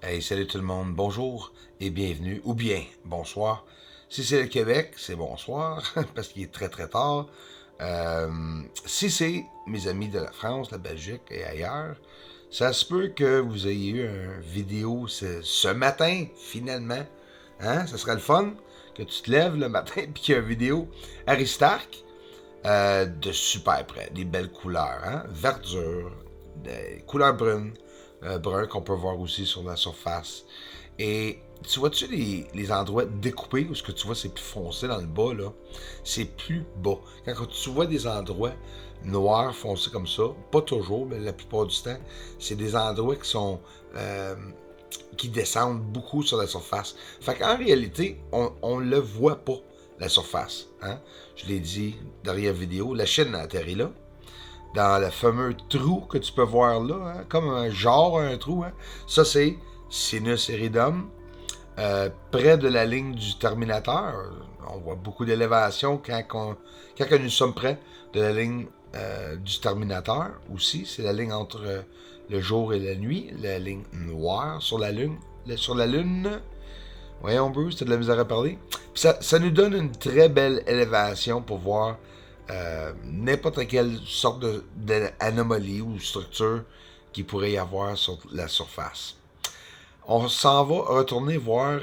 Hey, salut tout le monde, bonjour et bienvenue, ou bien bonsoir. Si c'est le Québec, c'est bonsoir, parce qu'il est très très tard. Si c'est mes amis de la France, la Belgique et ailleurs, ça se peut que vous ayez eu une vidéo ce matin, finalement. Hein? Ça serait le fun que tu te lèves le matin et qu'il y a une vidéo Aristark de super près, des belles couleurs, hein? Verdure, des couleurs brunes, brun qu'on peut voir aussi sur la surface. Et tu vois-tu les endroits découpés où ce que tu vois c'est plus foncé dans le bas là, c'est plus bas. Quand tu vois des endroits noirs foncés comme ça, pas toujours, mais la plupart du temps, c'est des endroits qui sont qui descendent beaucoup sur la surface. Fait qu'en réalité, on le voit pas la surface. Hein? Je l'ai dit derrière la vidéo, la Chine a atterri là dans le fameux trou que tu peux voir là, hein, comme un genre, un trou. Hein. Ça, c'est Sinus Iridum, près de la ligne du Terminateur. On voit beaucoup d'élévation quand nous sommes près de la ligne du Terminateur aussi. C'est la ligne entre le jour et la nuit, la ligne noire sur la Lune. Sur la Lune, voyons Bruce, t'as de la misère à parler. Puis ça nous donne une très belle élévation pour voir n'importe quelle sorte d'anomalie ou structure qu'il pourrait y avoir sur la surface. On s'en va retourner voir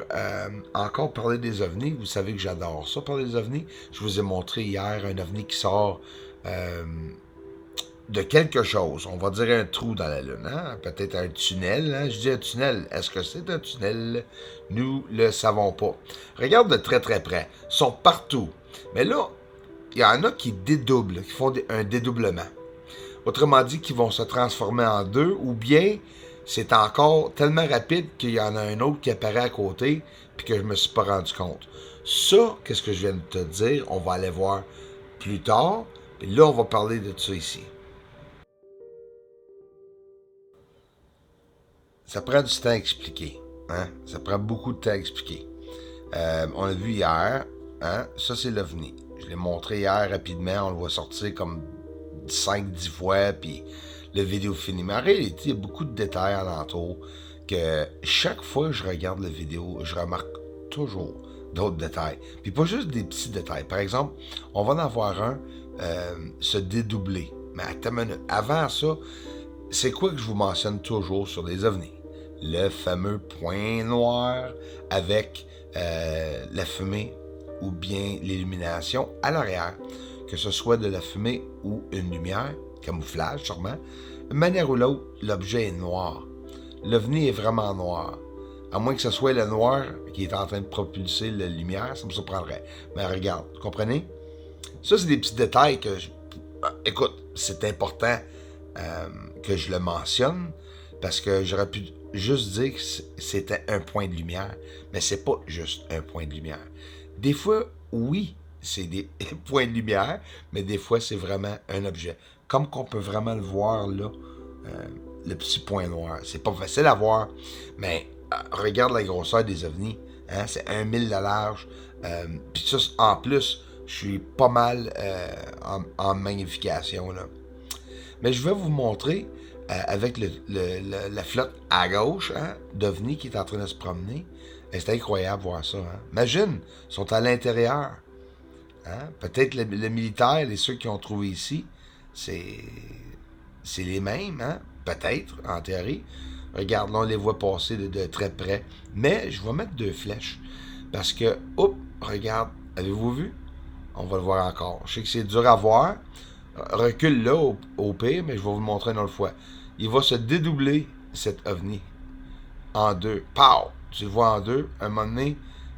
encore parler des ovnis. Vous savez que j'adore ça, parler des ovnis. Je vous ai montré hier un ovni qui sort de quelque chose. On va dire un trou dans la Lune. Hein? Peut-être un tunnel. Hein? Je dis un tunnel. Est-ce que c'est un tunnel? Nous le savons pas. Regarde de très très près. Ils sont partout. Mais là, il y en a qui dédoublent, qui font un dédoublement. Autrement dit, qui vont se transformer en deux, ou bien c'est encore tellement rapide qu'il y en a un autre qui apparaît à côté, puis que je me suis pas rendu compte. Ça, qu'est-ce que je viens de te dire, on va aller voir plus tard, puis là, on va parler de ça ici. Ça prend du temps à expliquer. Hein? Ça prend beaucoup de temps à expliquer. On l'a vu hier. Hein? Ça, c'est l'OVNI. Je l'ai montré hier rapidement. On le voit sortir comme 5-10 fois. Puis la vidéo finit. Mais en réalité, il y a beaucoup de détails alentour que chaque fois que je regarde la vidéo, je remarque toujours d'autres détails. Puis pas juste des petits détails. Par exemple, on va en avoir un se dédoubler. Mais attends une minute. Avant ça, c'est quoi que je vous mentionne toujours sur les ovnis? Le fameux point noir avec la fumée ou bien l'illumination à l'arrière, que ce soit de la fumée ou une lumière, camouflage sûrement. D'une manière ou l'autre, l'objet est noir. L'ovni est vraiment noir. À moins que ce soit le noir qui est en train de propulser la lumière, ça me surprendrait. Mais regarde, vous comprenez? Ça, c'est des petits détails que écoute, c'est important que je le mentionne parce que j'aurais pu juste dire que c'était un point de lumière, mais c'est pas juste un point de lumière. Des fois, oui, c'est des points de lumière, mais des fois, c'est vraiment un objet. Comme qu'on peut vraiment le voir là, le petit point noir. C'est pas facile à voir, mais regarde la grosseur des ovnis. Hein, c'est 1 000 de large. Puis ça, en plus, je suis pas mal en magnification. Là. Mais je vais vous montrer avec la flotte à gauche hein, d'OVNI qui est en train de se promener. C'est incroyable de voir ça. Hein. Imagine, ils sont à l'intérieur. Hein. Peut-être le militaire, les ceux qui ont trouvé ici, c'est les mêmes. Hein. Peut-être, en théorie. Regarde, là, on les voit passer de très près. Mais je vais mettre 2 flèches. Parce que, hop, regarde, avez-vous vu? On va le voir encore. Je sais que c'est dur à voir. Recule là au pire, mais je vais vous le montrer une autre fois. Il va se dédoubler, cet ovni, en deux. Pow! Tu le vois en deux. À un moment donné,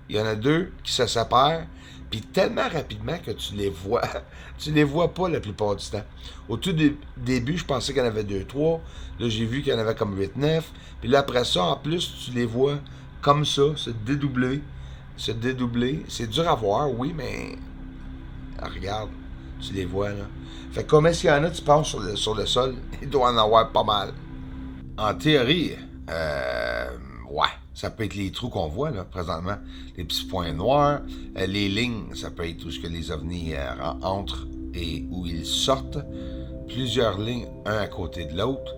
il y en a 2 qui se séparent, puis tellement rapidement que tu les vois. Tu les vois pas la plupart du temps. Au tout début, je pensais qu'il y en avait 2-3. Là, j'ai vu qu'il y en avait comme 8-9. Puis là, après ça, en plus, tu les vois comme ça, se dédoubler. Se dédoubler. C'est dur à voir, oui, mais regarde, tu les vois là. Fait que combien est-ce qu'il y en a, tu penses, sur le sol? Il doit en avoir pas mal. En théorie, ouais, ça peut être les trous qu'on voit là, présentement. Les petits points noirs. Les lignes, ça peut être tout ce que les ovnis entrent et où ils sortent. Plusieurs lignes, un à côté de l'autre.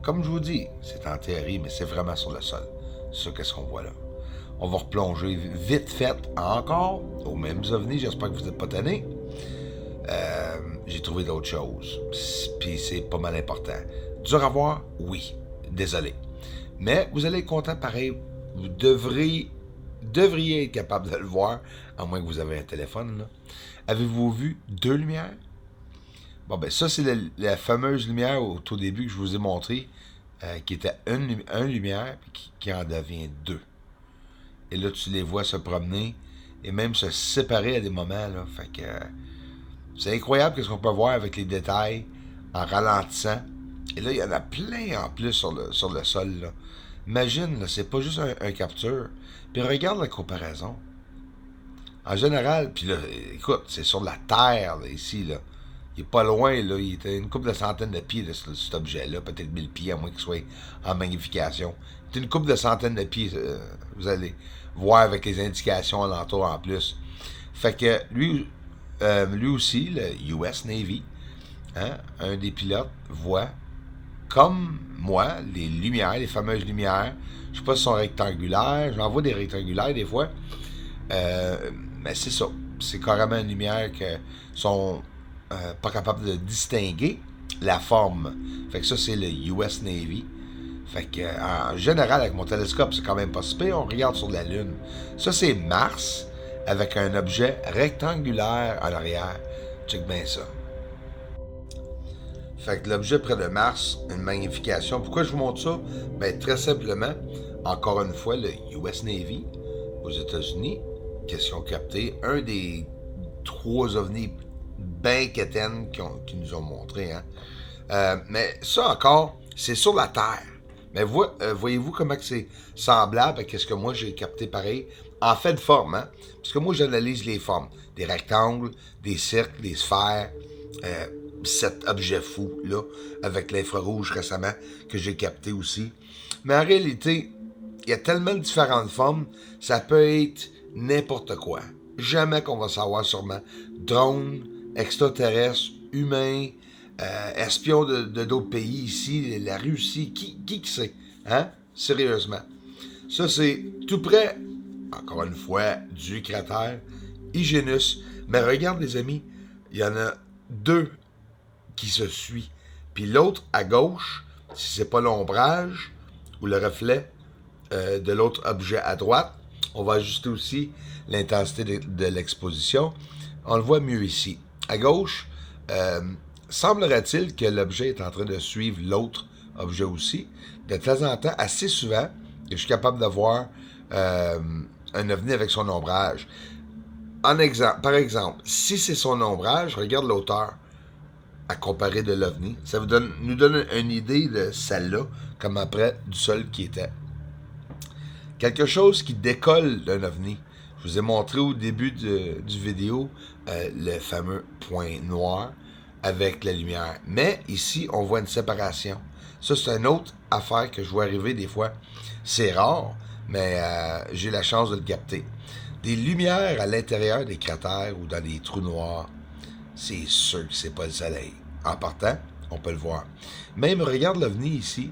comme je vous dis, c'est en théorie, mais c'est vraiment sur le sol. C'est ça qu'est-ce qu'on voit là. On va replonger vite fait encore aux mêmes ovnis. J'espère que vous n'êtes pas tannés. J'ai trouvé d'autres choses. Puis c'est pas mal important. Dur à voir? Oui. Désolé. Mais vous allez être content pareil. Vous devriez être capable de le voir, à moins que vous avez un téléphone. Là. Avez-vous vu 2 lumières? Bon, ben ça, c'est la fameuse lumière au tout début que je vous ai montré, qui était une lumière, puis qui en devient 2. Et là, tu les vois se promener et même se séparer à des moments. Là. Fait que c'est incroyable ce qu'on peut voir avec les détails en ralentissant. Et là, il y en a plein en plus sur le sol. Là. Imagine, là, c'est pas juste un capture. Puis regarde la comparaison. En général, puis là, écoute, c'est sur la Terre, là, ici, là. Il est pas loin, là. Il était une couple de centaines de pieds, là, cet objet-là. Peut-être 1000 pieds, à moins qu'il soit en magnification. C'est une couple de centaines de pieds, vous allez voir avec les indications alentour en plus. Fait que lui aussi, le US Navy, hein, un des pilotes, voit, comme moi, les lumières, les fameuses lumières. Je sais pas si elles sont rectangulaires. J'en vois des rectangulaires des fois. Mais c'est ça. C'est carrément une lumière que sont pas capables de distinguer la forme. Fait que ça, c'est le US Navy. Fait que, en général, avec mon télescope, c'est quand même pas si pire. On regarde sur la Lune. Ça, c'est Mars, avec un objet rectangulaire à l'arrière. Check bien ça. Fait que l'objet près de Mars, une magnification. Pourquoi je vous montre ça? Ben, très simplement, encore une fois, le US Navy, aux États-Unis, qu'est-ce qu'ils ont capté? Un des 3 ovnis bien quétaines qui nous ont montré. Hein? Mais ça encore, c'est sur la Terre. Mais voyez-vous comment c'est semblable à ce que moi j'ai capté pareil? En fait de forme, hein? Parce que moi j'analyse les formes. Des rectangles, des cercles, des sphères. Cet objet fou, là, avec l'infrarouge récemment, que j'ai capté aussi. Mais en réalité, il y a tellement de différentes formes, ça peut être n'importe quoi. Jamais qu'on va savoir sûrement. Drones, extraterrestres, humains, espions de d'autres pays ici, la Russie, qui sait? Hein? Sérieusement. Ça, c'est tout près, encore une fois, du cratère Hyginus. Mais regarde, les amis, il y en a 2 qui se suit. Puis l'autre, à gauche, si c'est pas l'ombrage ou le reflet de l'autre objet à droite, on va ajuster aussi l'intensité de l'exposition. On le voit mieux ici. À gauche, semblerait-il que l'objet est en train de suivre l'autre objet aussi. De temps en temps, assez souvent, je suis capable de voir un ovni avec son ombrage. Par exemple, si c'est son ombrage, regarde l'auteur à comparer de l'OVNI. Ça nous donne une idée de celle-là, comme après du sol qui était. Quelque chose qui décolle d'un OVNI. Je vous ai montré au début du vidéo le fameux point noir avec la lumière. Mais ici, on voit une séparation. Ça, c'est une autre affaire que je vois arriver des fois. C'est rare, mais j'ai la chance de le capter. Des lumières à l'intérieur des cratères ou dans des trous noirs. C'est sûr que c'est pas le soleil. En partant, on peut le voir. Même, regarde l'OVNI ici.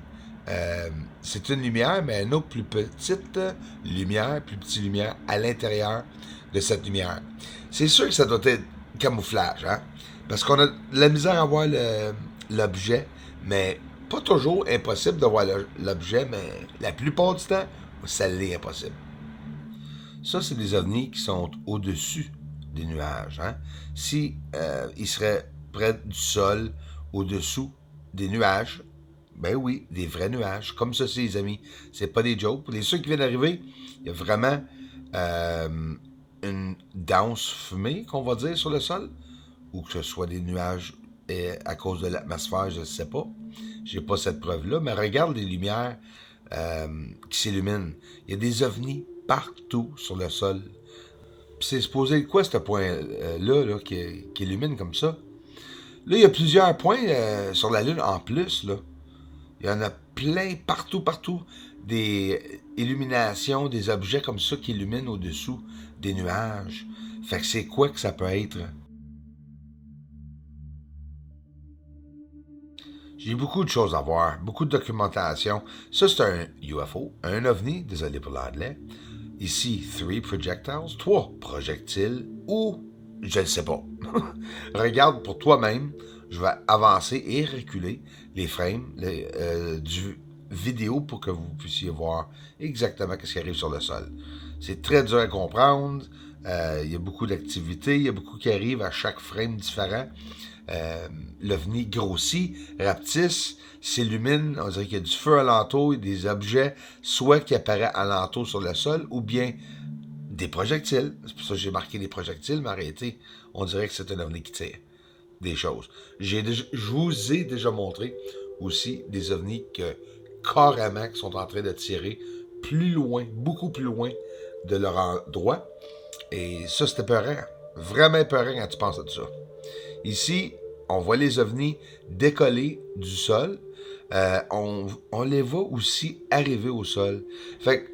C'est une lumière, mais une autre plus petite lumière, plus petite lumière à l'intérieur de cette lumière. C'est sûr que ça doit être camouflage, hein? Parce qu'on a de la misère à voir l'objet, mais pas toujours impossible de voir l'objet, mais la plupart du temps, ça l'est impossible. Ça, c'est des ovnis qui sont au-dessus des nuages. Hein? Si ils seraient près du sol, au-dessous des nuages, ben oui, des vrais nuages, comme ceci, les amis. C'est pas des jokes. Pour les ceux qui viennent d'arriver, il y a vraiment une dense fumée, qu'on va dire, sur le sol, ou que ce soit des nuages à cause de l'atmosphère, je ne sais pas. J'ai pas cette preuve-là, mais regarde les lumières qui s'illuminent. Il y a des ovnis partout sur le sol. Puis c'est supposé quoi, ce point-là là, qui illumine comme ça? Là, il y a plusieurs points sur la Lune en plus, là. Il y en a plein, partout, des illuminations, des objets comme ça qui illuminent au-dessous des nuages. Fait que c'est quoi que ça peut être? J'ai beaucoup de choses à voir, beaucoup de documentation. Ça, c'est un UFO, un ovni, désolé pour l'anglais. Ici, 3 projectiles, 3 projectiles, ou je ne sais pas. Regarde pour toi-même, je vais avancer et reculer les frames du vidéo pour que vous puissiez voir exactement ce qui arrive sur le sol. C'est très dur à comprendre, il y a beaucoup d'activités, il y a beaucoup qui arrivent à chaque frame différent. L'OVNI grossit, rapetisse, s'illumine, on dirait qu'il y a du feu alentour, des objets, soit qui apparaissent alentour sur le sol, ou bien des projectiles. C'est pour ça que j'ai marqué des projectiles, mais arrêtez, on dirait que c'est un OVNI qui tire des choses. Je vous ai déjà montré aussi des ovnis que carrément qui sont en train de tirer plus loin, beaucoup plus loin de leur endroit. Et ça, c'était peurant. Vraiment peurant quand tu penses à ça. Ici, on voit les ovnis décoller du sol. On les voit aussi arriver au sol. Fait que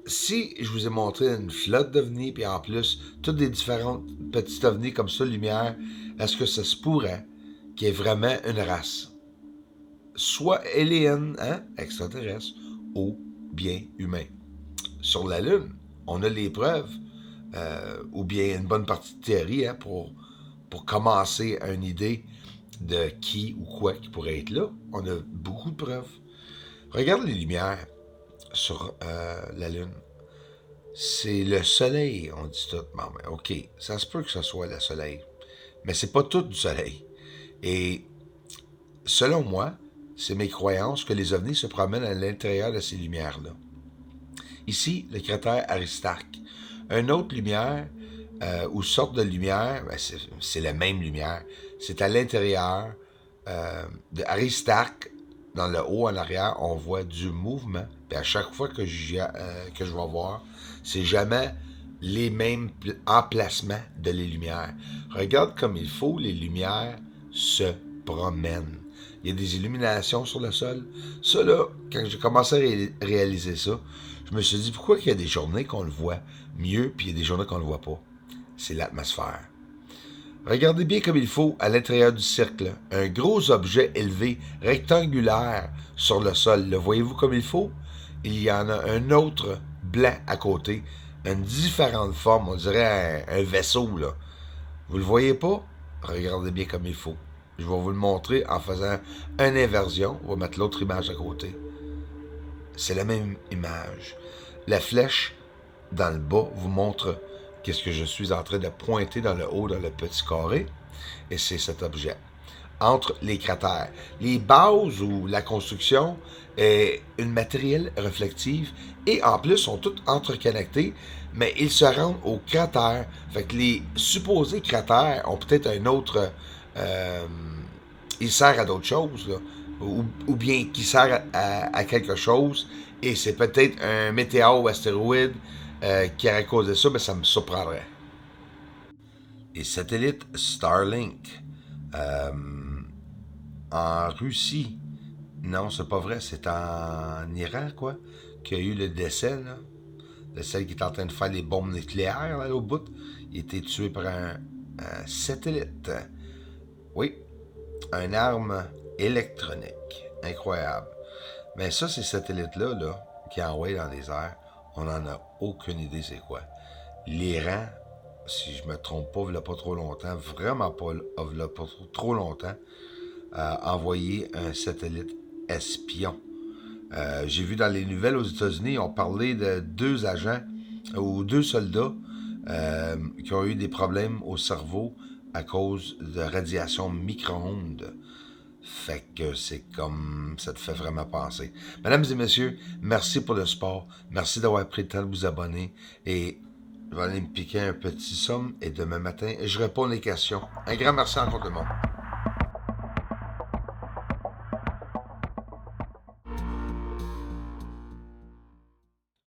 si je vous ai montré une flotte d'ovnis, puis en plus, toutes des différentes petites ovnis comme ça, lumière, est-ce que ça se pourrait qu'il y ait vraiment une race? Soit alien, hein, extraterrestre, ou bien humain. Sur la Lune, on a les preuves, ou bien une bonne partie de théorie, hein, pour commencer à une idée de qui ou quoi qui pourrait être là. On a beaucoup de preuves. Regarde les lumières sur la Lune. C'est le soleil, on dit tout. Bon, ben, OK, ça se peut que ce soit le soleil. Mais c'est pas tout du soleil. Et selon moi, c'est mes croyances que les ovnis se promènent à l'intérieur de ces lumières-là. Ici, le cratère Aristarque. Une autre lumière, ou sorte de lumière, ben c'est la même lumière. C'est à l'intérieur de Aristarque, dans le haut en arrière, on voit du mouvement. Puis à chaque fois que je vais voir, c'est jamais les mêmes emplacements de les lumières. Regarde comme il faut, les lumières se promènent. Il y a des illuminations sur le sol. Ça, là, quand j'ai commencé à réaliser ça, je me suis dit, pourquoi il y a des journées qu'on le voit mieux, puis il y a des journées qu'on le voit pas? C'est l'atmosphère. Regardez bien comme il faut à l'intérieur du cercle. Un gros objet élevé, rectangulaire, sur le sol. Le voyez-vous comme il faut? Il y en a un autre blanc à côté. Une différente forme, on dirait un vaisseau, là. Vous le voyez pas? Regardez bien comme il faut. Je vais vous le montrer en faisant une inversion. On va mettre l'autre image à côté. C'est la même image. La flèche dans le bas vous montre qu'est-ce que je suis en train de pointer dans le haut, dans le petit carré, et c'est cet objet. Entre les cratères. Les bases ou la construction est une matérielle réflective et en plus sont toutes interconnectées, mais ils se rendent aux cratères. Fait que les supposés cratères ont peut-être un autre... il sert à d'autres choses, là. Ou bien qui sert à quelque chose, et c'est peut-être un météore ou astéroïde qui aurait causé ça, mais ça me surprendrait. Les satellites Starlink en Russie, non, c'est pas vrai, c'est en Iran, quoi, qu'il y a eu le décès, là, de celle qui est en train de faire les bombes nucléaires, là, au bout. Il a été tué par un satellite. Oui, une arme électronique. Incroyable. Mais ça, ces satellites-là, là, qui envoient dans les airs, on n'en a aucune idée c'est quoi. L'Iran, si je me trompe pas, il n'y a pas trop longtemps, vraiment pas, il n'y a pas trop longtemps, a envoyé un satellite espion. J'ai vu dans les nouvelles aux États-Unis, on parlait de 2 agents ou 2 soldats qui ont eu des problèmes au cerveau à cause de radiation micro-ondes. Fait que c'est comme... ça te fait vraiment penser. Mesdames et messieurs, merci pour le support. Merci d'avoir pris le temps de vous abonner. Et je vais aller me piquer un petit somme. Et demain matin, je réponds les questions. Un grand merci encore tout le monde.